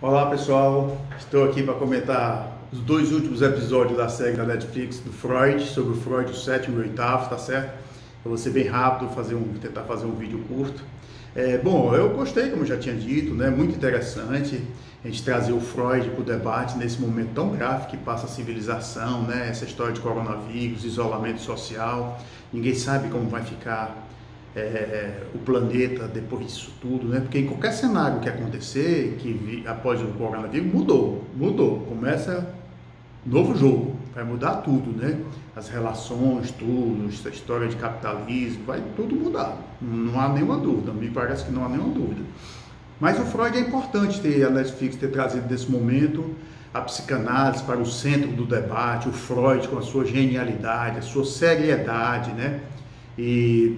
Olá pessoal, estou aqui para comentar os dois últimos episódios da série da Netflix do Freud, sobre o Freud, o sétimo e o oitavo, tá certo? Eu vou ser bem rápido, tentar fazer um vídeo curto. Bom, eu gostei, como eu já tinha dito, né? Muito interessante a gente trazer o Freud para o debate nesse momento tão grave que passa a civilização, né? Essa história de coronavírus, isolamento social, ninguém sabe como vai ficar o planeta depois disso tudo, né? Porque em qualquer cenário que acontecer, após o coronavírus, mudou, começa novo jogo, vai mudar tudo, né? As relações, tudo, essa história de capitalismo, vai tudo mudar, não há nenhuma dúvida, me parece que não há nenhuma dúvida. Mas o Freud é importante a Netflix ter trazido nesse momento a psicanálise para o centro do debate, o Freud com a sua genialidade, a sua seriedade, né? E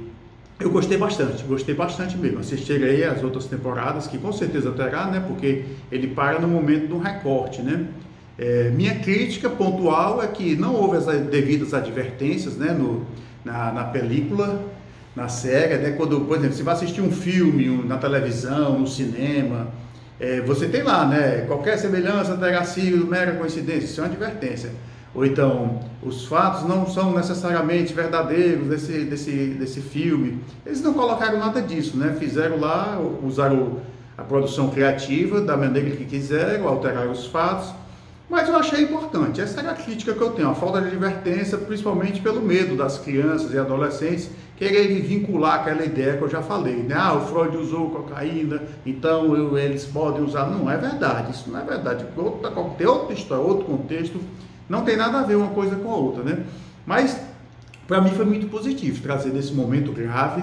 eu gostei bastante mesmo. Assistirei as outras temporadas, que com certeza terá, né? Porque ele para no momento do recorte, né? Minha crítica pontual é que não houve as devidas advertências, né? Na película, na série, né? Quando, por exemplo, você vai assistir um filme na televisão, no cinema, você tem lá, né? Qualquer semelhança terá sido mera coincidência, isso é uma advertência. Ou então, os fatos não são necessariamente verdadeiros desse filme. Eles não colocaram nada disso, né? Fizeram lá, usaram a produção criativa da maneira que quiseram, alteraram os fatos. Mas eu achei importante, essa é a crítica que eu tenho, a falta de advertência, principalmente pelo medo das crianças e adolescentes quererem vincular aquela ideia que eu já falei, né? O Freud usou cocaína, então eles podem usar. Não é verdade, isso não é verdade. Tem outra história, outro contexto. Não tem nada a ver uma coisa com a outra, né? Mas, para mim foi muito positivo trazer nesse momento grave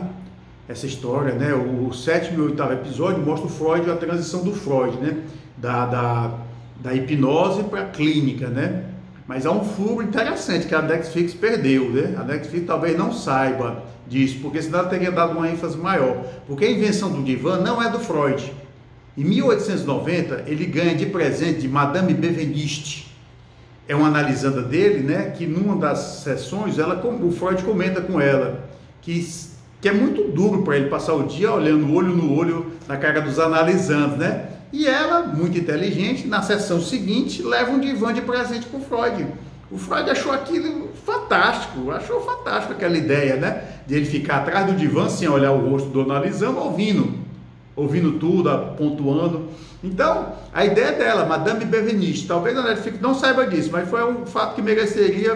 essa história, né? O sétimo e o oitavo episódio mostra o Freud, a transição do Freud, né? Da hipnose para a clínica, né? Mas há um furo interessante que a Netflix perdeu, né? A Netflix talvez não saiba disso, porque senão ela teria dado uma ênfase maior. Porque a invenção do divã não é do Freud. Em 1890, ele ganha de presente de Madame Benveniste. É uma analisanda dele, né, que numa das sessões, o Freud comenta com ela, que é muito duro para ele passar o dia olhando olho no olho na cara dos analisandos, né? E ela, muito inteligente, na sessão seguinte, leva um divã de presente para o Freud. O Freud achou aquilo fantástico, achou fantástico aquela ideia, né? De ele ficar atrás do divã, sem olhar o rosto do analisando, ouvindo tudo, pontuando. Então, a ideia dela, Madame Benveniste, talvez a Netflix não saiba disso, mas foi um fato que mereceria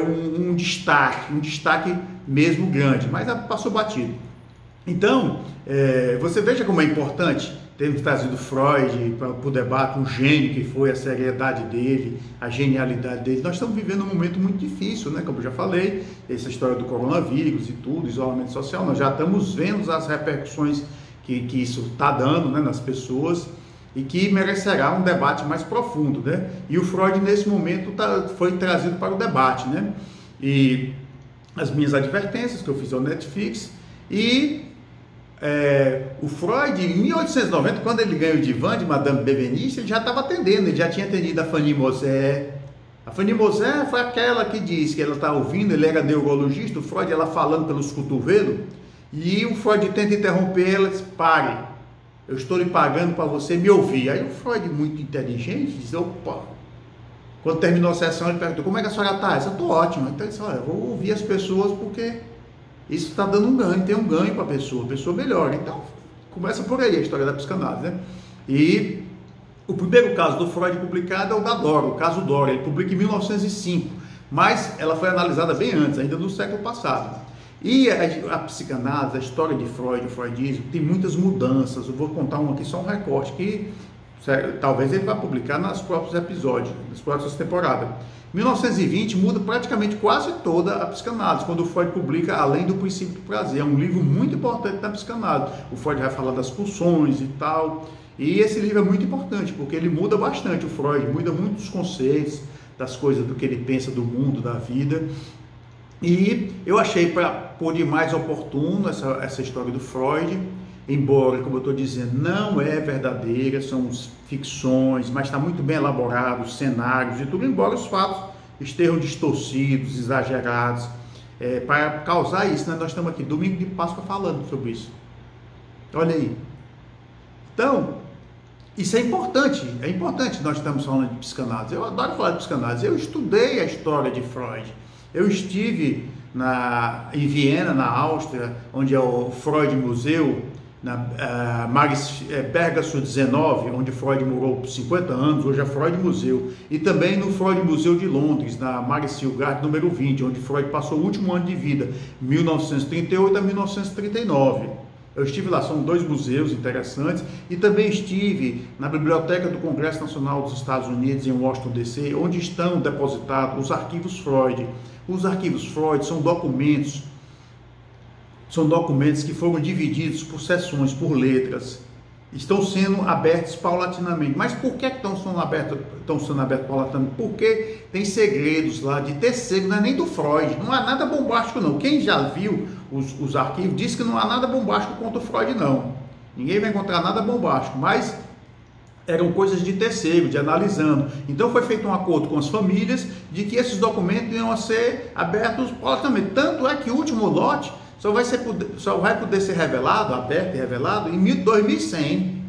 um destaque mesmo grande, mas passou batido. Então, você veja como é importante termos trazido Freud para o debate, o gênio que foi, a seriedade dele, a genialidade dele. Nós estamos vivendo um momento muito difícil, né? Como eu já falei, essa história do coronavírus e tudo, isolamento social, nós já estamos vendo as repercussões que isso está dando, né, nas pessoas, e que merecerá um debate mais profundo, né? E o Freud nesse momento foi trazido para o debate, né? E as minhas advertências que eu fiz ao Netflix, e o Freud em 1890, quando ele ganhou o divã de Madame Benveniste, ele já estava atendendo, ele já tinha atendido a Fanny Mosé. A Fanny Mosé foi aquela que disse que ela está ouvindo, ele era neurologista, o Freud ela falando pelos cotovelos, e o Freud tenta interromper ela, diz: pare, eu estou lhe pagando para você me ouvir. Aí o Freud, muito inteligente, diz: opa. Quando terminou a sessão, ele perguntou: como é que a senhora está? Eu estou ótima. Então ele disse: olha, eu vou ouvir as pessoas porque isso está dando um ganho, tem um ganho para a pessoa melhora. Então começa por aí a história da psicanálise, né? E o primeiro caso do Freud publicado é o da Dora, o caso Dora. Ele publica em 1905, mas ela foi analisada bem antes, ainda no século passado. E a psicanálise, a história de Freud, o freudismo, tem muitas mudanças. Eu vou contar uma aqui, só um recorte, que talvez ele vá publicar nos próprios episódios, nas próximas temporadas. Em 1920 muda praticamente quase toda a psicanálise, quando o Freud publica Além do Princípio do Prazer. É um livro muito importante da psicanálise. O Freud vai falar das pulsões e tal. E esse livro é muito importante, porque ele muda bastante o Freud, muda muitos conceitos, das coisas do que ele pensa do mundo, da vida. E eu achei por demais oportuno essa história do Freud, embora, como eu estou dizendo, não é verdadeira, são ficções, mas está muito bem elaborado, os cenários e tudo, embora os fatos estejam distorcidos, exagerados, para causar isso, né? Nós estamos aqui, domingo de Páscoa, falando sobre isso. Olha aí. Então, Isso é importante nós estamos falando de psicanálise. Eu adoro falar de psicanálise. Eu estudei a história de Freud. Eu estive em Viena, na Áustria, onde é o Freud Museu, na Bergstraße 19, onde Freud morou por 50 anos, hoje é Freud Museu. E também no Freud Museu de Londres, na Marisilgard número 20, onde Freud passou o último ano de vida, 1938 a 1939. Eu estive lá, são 2 museus interessantes, e também estive na Biblioteca do Congresso Nacional dos Estados Unidos, em Washington, D.C., onde estão depositados os arquivos Freud. Os arquivos Freud são documentos que foram divididos por seções, por letras, estão sendo abertos paulatinamente. Mas por que estão sendo abertos paulatinamente? Porque tem segredos lá de terceiro, não é nem do Freud, não há nada bombástico não. Quem já viu os arquivos diz que não há nada bombástico contra o Freud não. Ninguém vai encontrar nada bombástico, mas eram coisas de terceiro, de analisando. Então foi feito um acordo com as famílias de que esses documentos iam ser abertos paulatinamente. Tanto é que o último lote só vai poder ser revelado, aberto e revelado, em 2100.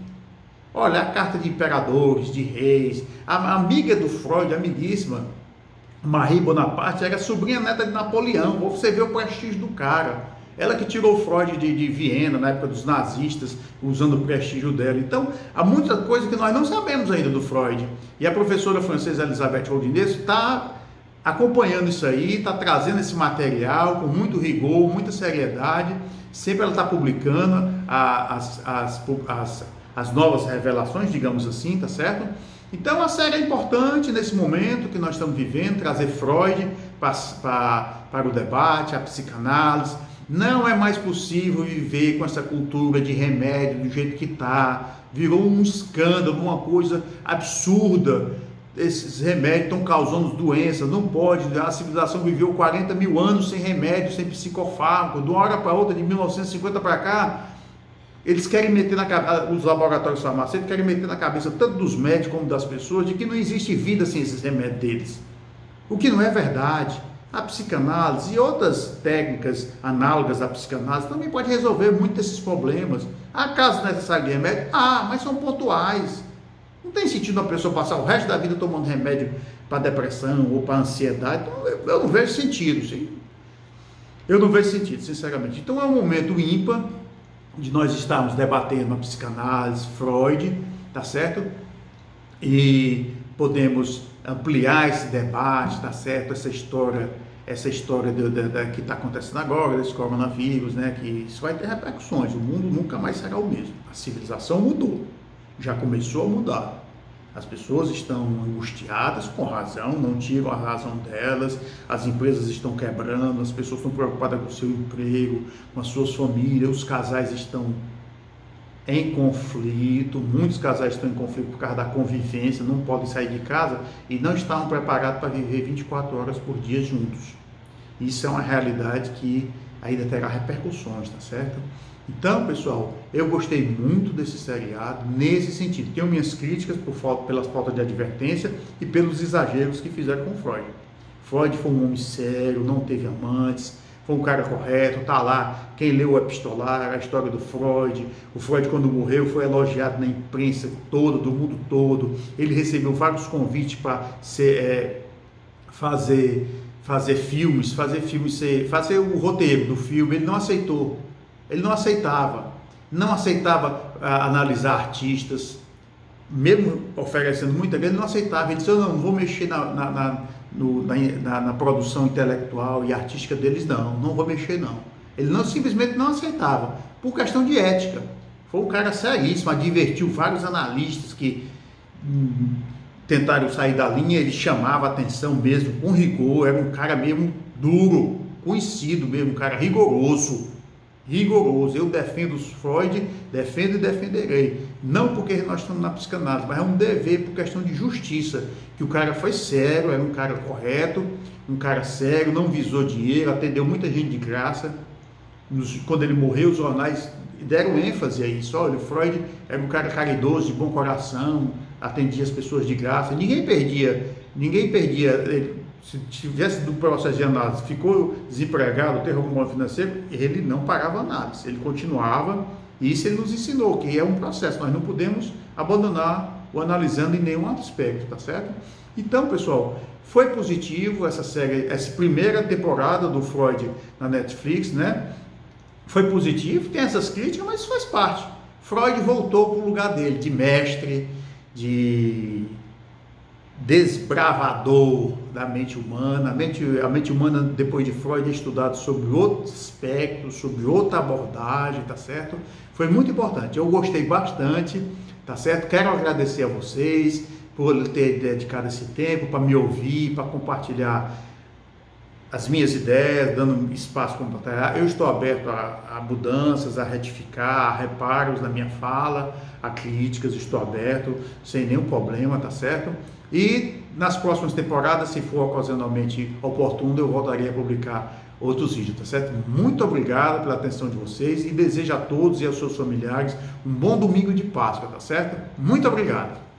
Olha, a carta de imperadores, de reis, a amiga do Freud, amiguíssima, Marie Bonaparte, era sobrinha neta de Napoleão. Você vê o prestígio do cara. Ela que tirou o Freud de Viena, na época dos nazistas, usando o prestígio dela. Então, há muita coisa que nós não sabemos ainda do Freud. E a professora francesa Elisabeth Rodinez está acompanhando isso aí, está trazendo esse material com muito rigor, muita seriedade. Sempre ela está publicando as novas revelações, digamos assim, tá certo? Então a série é importante nesse momento que nós estamos vivendo, trazer Freud para o debate, a psicanálise. Não é mais possível viver com essa cultura de remédio do jeito que está. Virou um escândalo, uma coisa absurda. Esses remédios estão causando doenças, não pode. A civilização viveu 40 mil anos sem remédio, sem psicofármaco. De uma hora para outra, de 1950 para cá, eles querem meter os laboratórios farmacêuticos querem meter na cabeça tanto dos médicos como das pessoas de que não existe vida sem esses remédios deles. O que não é verdade. A psicanálise e outras técnicas análogas à psicanálise também pode resolver muitos desses problemas. Há casos necessários de remédio? Mas são pontuais. Não tem sentido uma pessoa passar o resto da vida tomando remédio para depressão ou para ansiedade. Então, eu não vejo sentido, sim. Eu não vejo sentido, sinceramente. Então é um momento ímpar de nós estarmos debatendo a psicanálise, Freud, tá certo? E podemos ampliar esse debate, tá certo? Essa história que está acontecendo agora, desse coronavírus, né? Que isso vai ter repercussões. O mundo nunca mais será o mesmo. A civilização mudou. Já começou a mudar. As pessoas estão angustiadas com razão, não tiram a razão delas, as empresas estão quebrando, as pessoas estão preocupadas com o seu emprego, com as suas famílias, os casais estão em conflito, muitos casais estão em conflito por causa da convivência, não podem sair de casa e não estavam preparados para viver 24 horas por dia juntos. Isso é uma realidade que ainda terá repercussões, tá certo? Então, pessoal, eu gostei muito desse seriado nesse sentido. Tenho minhas críticas pelas faltas de advertência e pelos exageros que fizeram com Freud. Freud foi um homem sério, não teve amantes, foi um cara correto, tá lá. Quem leu o Epistolar, a história do Freud. O Freud, quando morreu, foi elogiado na imprensa toda, do mundo todo. Ele recebeu vários convites para fazer filmes, fazer o roteiro do filme. Ele não aceitou. Ele não aceitava analisar artistas, mesmo oferecendo muita grana, ele não aceitava. Ele disse: eu não vou mexer na produção intelectual e artística deles, não vou mexer não. Ele simplesmente não aceitava, por questão de ética. Foi um cara seríssimo, advertiu vários analistas que tentaram sair da linha, ele chamava a atenção mesmo, com rigor, era um cara mesmo duro, conhecido mesmo, um cara rigoroso. Eu defendo os Freud, defendo e defenderei, não porque nós estamos na psicanálise, mas é um dever por questão de justiça, que o cara foi sério, era um cara correto, um cara sério, não visou dinheiro, atendeu muita gente de graça. Quando ele morreu, os jornais deram ênfase a isso. Olha, o Freud era um cara caridoso, de bom coração, atendia as pessoas de graça, ninguém perdia. Se tivesse do processo de análise, ficou desempregado, teve algum mal financeiro, ele não pagava análise, ele continuava E isso ele nos ensinou, que é um processo, nós não podemos abandonar o analisando em nenhum aspecto, tá certo? Então, pessoal, foi positivo essa série, essa primeira temporada do Freud na Netflix, né? Foi positivo, tem essas críticas, mas faz parte. Freud voltou para o lugar dele, de mestre, de desbravador da mente humana. A mente humana, depois de Freud, é estudado sobre outros aspectos, sobre outra abordagem, tá certo? Foi muito importante, eu gostei bastante, tá certo? Quero agradecer a vocês por ter dedicado esse tempo para me ouvir, para compartilhar as minhas ideias, dando espaço para compartilhar. Eu estou aberto a mudanças, a retificar, a reparos na minha fala, a críticas, estou aberto, sem nenhum problema, tá certo? E nas próximas temporadas, se for ocasionalmente oportuno, eu voltarei a publicar outros vídeos, tá certo? Muito obrigado pela atenção de vocês e desejo a todos e aos seus familiares um bom domingo de Páscoa, tá certo? Muito obrigado!